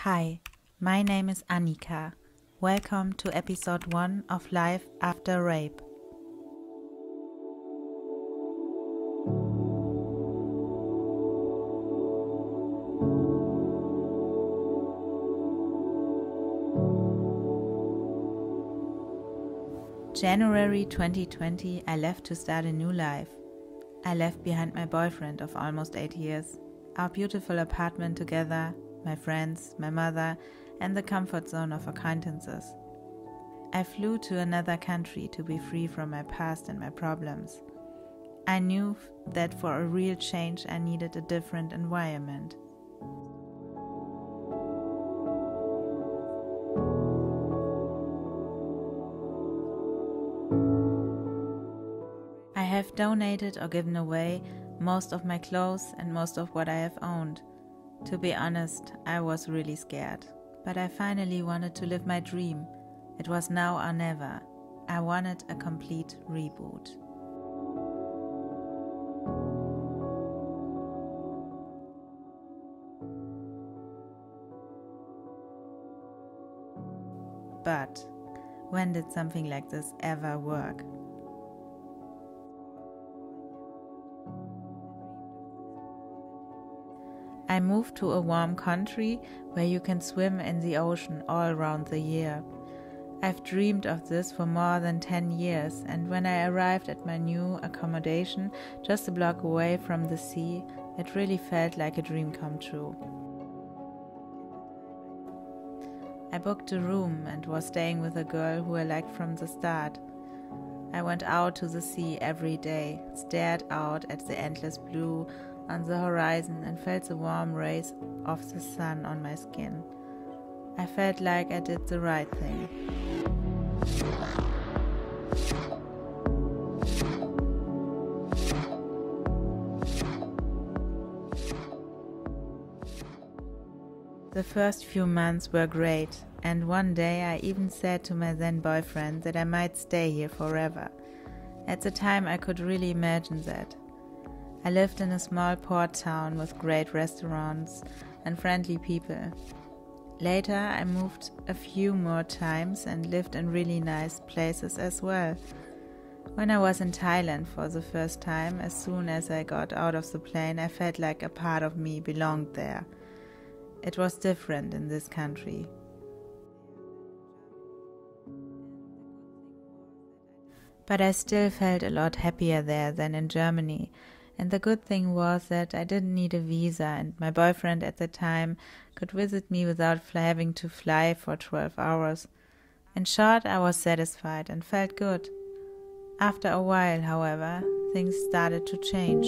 Hi, my name is Annika. Welcome to episode 1 of Life After Rape. January 2020, I left to start a new life. I left behind my boyfriend of almost 8 years, our beautiful apartment together, my friends, my mother, and the comfort zone of acquaintances. I flew to another country to be free from my past and my problems. I knew that for a real change I needed a different environment. I have donated or given away most of my clothes and most of what I have owned. To be honest, I was really scared, but I finally wanted to live my dream. It was now or never. I wanted a complete reboot. But when did something like this ever work? I moved to a warm country where you can swim in the ocean all around the year. I've dreamed of this for more than 10 years, and when I arrived at my new accommodation just a block away from the sea, it really felt like a dream come true. I booked a room and was staying with a girl who I liked from the start. I went out to the sea every day, stared out at the endless blue on the horizon and felt the warm rays of the sun on my skin. I felt like I did the right thing. The first few months were great, and one day I even said to my then boyfriend that I might stay here forever. At the time I could really imagine that. I lived in a small port town with great restaurants and friendly people. Later I moved a few more times and lived in really nice places as well. When I was in Thailand for the first time, as soon as I got out of the plane, I felt like a part of me belonged there. It was different in this country. But I still felt a lot happier there than in Germany. And the good thing was that I didn't need a visa, and my boyfriend at the time could visit me without having to fly for 12 hours. In short, I was satisfied and felt good. After a while, however, things started to change.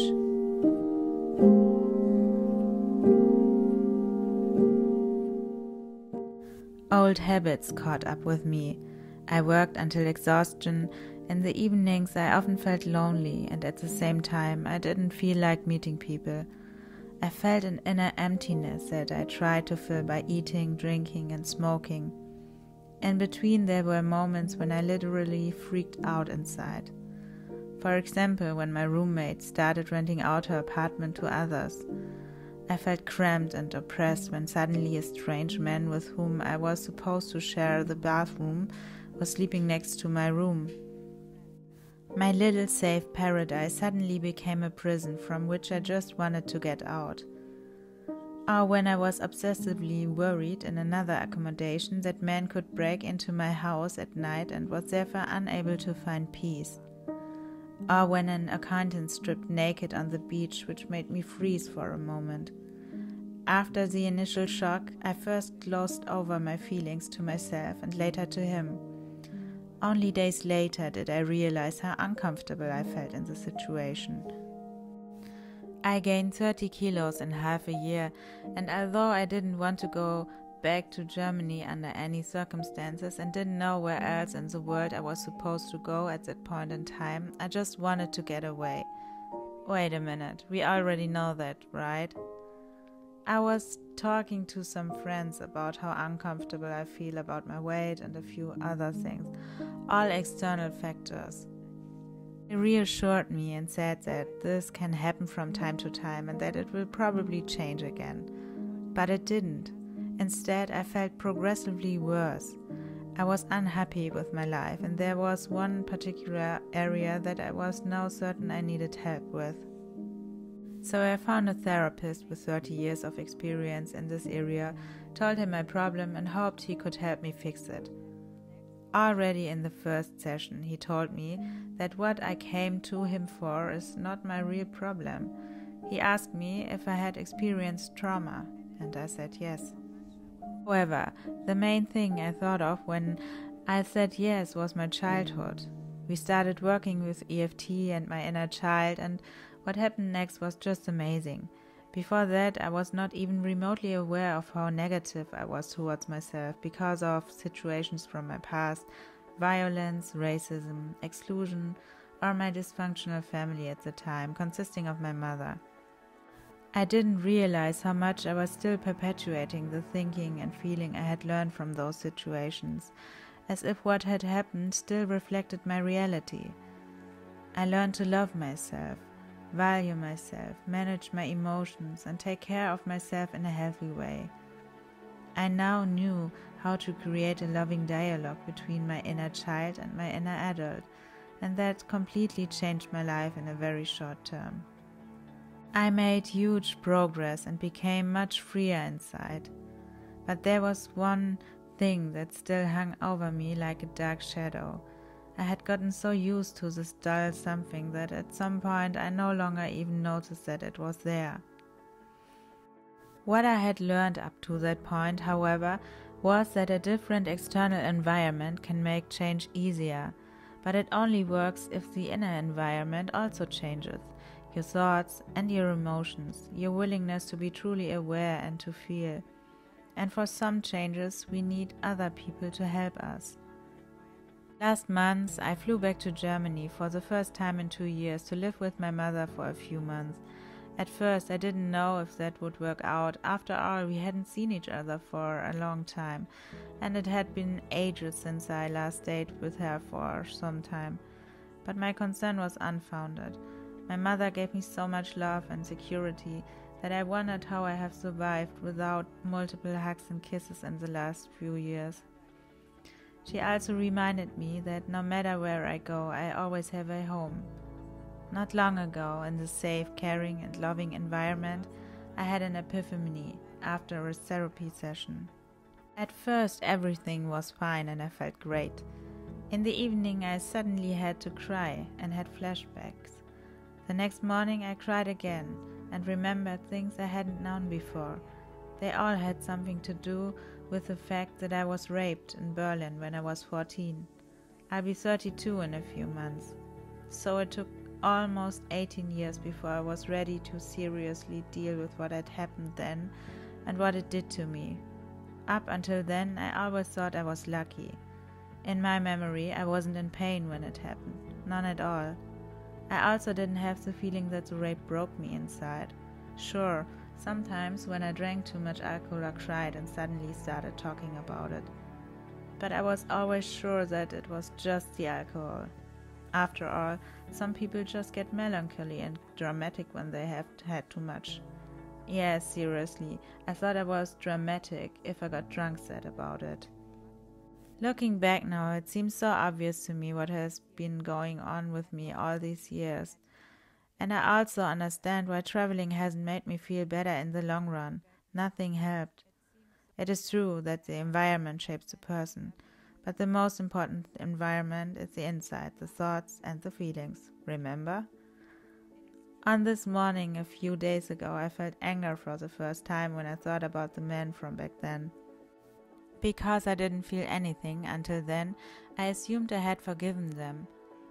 Old habits caught up with me. I worked until exhaustion. In the evenings I often felt lonely, and at the same time I didn't feel like meeting people. I felt an inner emptiness that I tried to fill by eating, drinking and smoking. In between there were moments when I literally freaked out inside. For example, when my roommate started renting out her apartment to others. I felt cramped and oppressed when suddenly a strange man with whom I was supposed to share the bathroom was sleeping next to my room. My little safe paradise suddenly became a prison from which I just wanted to get out. Or when I was obsessively worried in another accommodation that man could break into my house at night and was therefore unable to find peace. Or when an acquaintance stripped naked on the beach, which made me freeze for a moment. After the initial shock, I first glossed over my feelings to myself and later to him. Only days later did I realize how uncomfortable I felt in the situation. I gained 30 kilos in half a year, and although I didn't want to go back to Germany under any circumstances and didn't know where else in the world I was supposed to go at that point in time, I just wanted to get away. Wait a minute, we already know that, right? I was talking to some friends about how uncomfortable I feel about my weight and a few other things, all external factors. They reassured me and said that this can happen from time to time and that it will probably change again. But it didn't. Instead, I felt progressively worse. I was unhappy with my life, and there was one particular area that I was now certain I needed help with. So I found a therapist with 30 years of experience in this area, told him my problem and hoped he could help me fix it. Already in the first session, he told me that what I came to him for is not my real problem. He asked me if I had experienced trauma, and I said yes. However, the main thing I thought of when I said yes was my childhood. We started working with EFT and my inner child, and what happened next was just amazing. Before that, I was not even remotely aware of how negative I was towards myself because of situations from my past, violence, racism, exclusion, or my dysfunctional family at the time, consisting of my mother. I didn't realize how much I was still perpetuating the thinking and feeling I had learned from those situations, as if what had happened still reflected my reality. I learned to love myself, value myself, manage my emotions, and take care of myself in a healthy way. I now knew how to create a loving dialogue between my inner child and my inner adult, and that completely changed my life in a very short term. I made huge progress and became much freer inside, but there was one thing that still hung over me like a dark shadow. I had gotten so used to this dull something that at some point I no longer even noticed that it was there. What I had learned up to that point, however, was that a different external environment can make change easier, but it only works if the inner environment also changes. Your thoughts and your emotions, your willingness to be truly aware and to feel. And for some changes, we need other people to help us. Last month, I flew back to Germany for the first time in 2 years to live with my mother for a few months. At first, I didn't know if that would work out. After all, we hadn't seen each other for a long time, and it had been ages since I last stayed with her for some time. But my concern was unfounded. My mother gave me so much love and security that I wondered how I have survived without multiple hugs and kisses in the last few years. She also reminded me that no matter where I go, I always have a home. Not long ago, in the safe, caring and loving environment, I had an epiphany after a therapy session. At first, everything was fine and I felt great. In the evening, I suddenly had to cry and had flashbacks. The next morning I cried again and remembered things I hadn't known before. They all had something to do with the fact that I was raped in Berlin when I was 14. I'll be 32 in a few months. So it took almost 18 years before I was ready to seriously deal with what had happened then and what it did to me. Up until then, I always thought I was lucky. In my memory, I wasn't in pain when it happened. None at all. I also didn't have the feeling that the rape broke me inside. Sure, sometimes when I drank too much alcohol I cried and suddenly started talking about it. But I was always sure that it was just the alcohol. After all, some people just get melancholy and dramatic when they have had too much. Yes, seriously, I thought I was dramatic if I got drunk sad about it. Looking back now, it seems so obvious to me what has been going on with me all these years. And I also understand why traveling hasn't made me feel better in the long run. Nothing helped. It is true that the environment shapes the person, but the most important environment is the inside, the thoughts and the feelings. Remember? On this morning a few days ago, I felt anger for the first time when I thought about the men from back then. Because I didn't feel anything until then, I assumed I had forgiven them.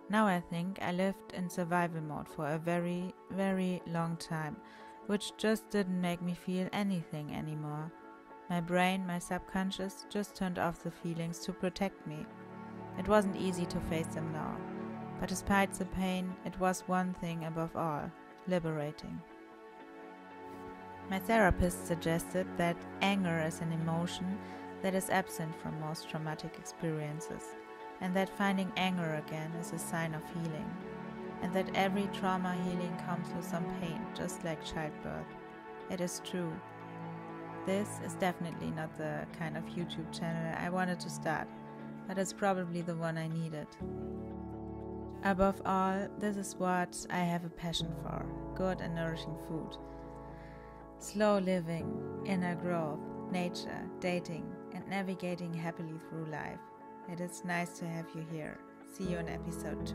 Now I think I lived in survival mode for a very, very long time, which just didn't make me feel anything anymore. My brain, my subconscious, just turned off the feelings to protect me. It wasn't easy to face them now, but despite the pain, it was one thing above all: liberating. My therapist suggested that anger is an emotion that is absent from most traumatic experiences, and that finding anger again is a sign of healing, and that every trauma healing comes with some pain, just like childbirth. It is true. This is definitely not the kind of YouTube channel I wanted to start, but it's probably the one I needed. Above all, this is what I have a passion for: good and nourishing food, slow living, inner growth, nature, dating, and navigating happily through life. It is nice to have you here. See you in episode 2.